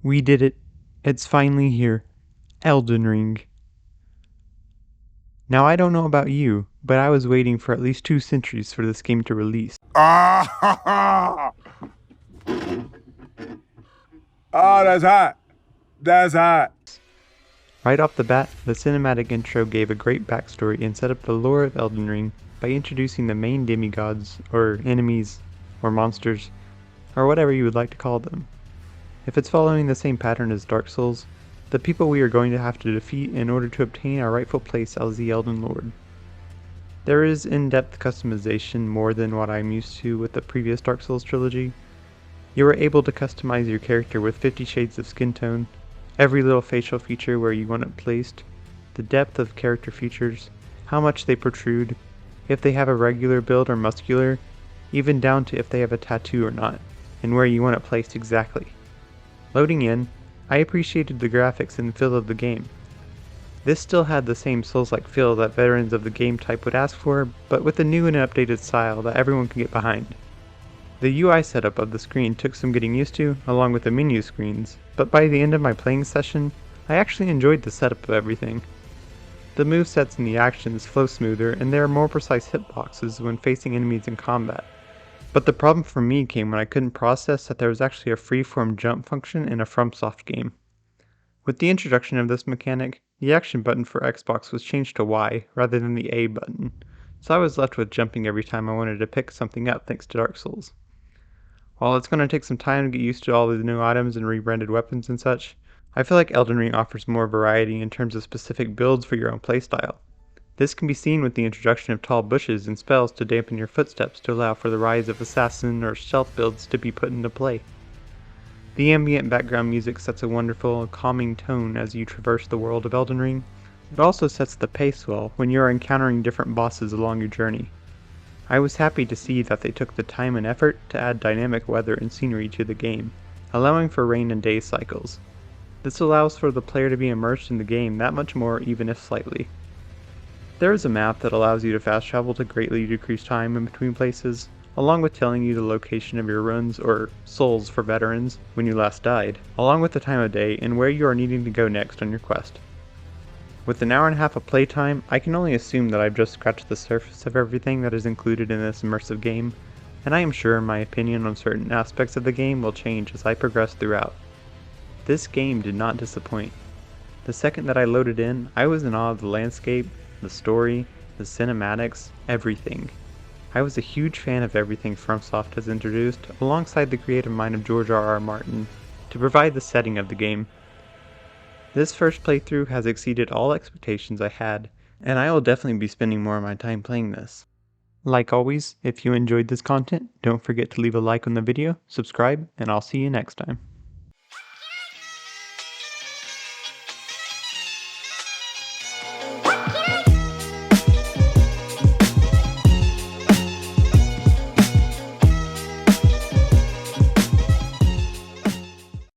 We did it. It's finally here. Elden Ring. Now I don't know about you, but I was waiting for at least 2 centuries for this game to release. Ah, oh, that's hot. That's hot. Right off the bat, the cinematic intro gave a great backstory and set up the lore of Elden Ring by introducing the main demigods, or enemies, or monsters, or whatever you would like to call them. If it's following the same pattern as Dark Souls, the people we are going to have to defeat in order to obtain our rightful place as the Elden Lord. There is in-depth customization more than what I'm used to with the previous Dark Souls trilogy. You are able to customize your character with 50 shades of skin tone, every little facial feature where you want it placed, the depth of character features, how much they protrude, if they have a regular build or muscular, even down to if they have a tattoo or not, and where you want it placed exactly. Loading in, I appreciated the graphics and feel of the game. This still had the same Souls-like feel that veterans of the game type would ask for, but with a new and updated style that everyone can get behind. The UI setup of the screen took some getting used to, along with the menu screens, but by the end of my playing session, I actually enjoyed the setup of everything. The movesets and the actions flow smoother, and there are more precise hitboxes when facing enemies in combat. But the problem for me came when I couldn't process that there was actually a freeform jump function in a FromSoft game. With the introduction of this mechanic, the action button for Xbox was changed to Y rather than the A button, so I was left with jumping every time I wanted to pick something up thanks to Dark Souls. While it's going to take some time to get used to all the new items and rebranded weapons and such, I feel like Elden Ring offers more variety in terms of specific builds for your own playstyle. This can be seen with the introduction of tall bushes and spells to dampen your footsteps to allow for the rise of assassin or stealth builds to be put into play. The ambient background music sets a wonderful, calming tone as you traverse the world of Elden Ring. It also sets the pace well when you are encountering different bosses along your journey. I was happy to see that they took the time and effort to add dynamic weather and scenery to the game, allowing for rain and day cycles. This allows for the player to be immersed in the game that much more, even if slightly. There is a map that allows you to fast travel to greatly decrease time in between places, along with telling you the location of your runs, or souls for veterans, when you last died, along with the time of day and where you are needing to go next on your quest. With an hour and a half of playtime, I can only assume that I've just scratched the surface of everything that is included in this immersive game, and I am sure my opinion on certain aspects of the game will change as I progress throughout. This game did not disappoint. The second that I loaded in, I was in awe of the landscape, the story, the cinematics, everything. I was a huge fan of everything FromSoft has introduced, alongside the creative mind of George R.R. Martin, to provide the setting of the game. This first playthrough has exceeded all expectations I had, and I will definitely be spending more of my time playing this. Like always, if you enjoyed this content, don't forget to leave a like on the video, subscribe, and I'll see you next time.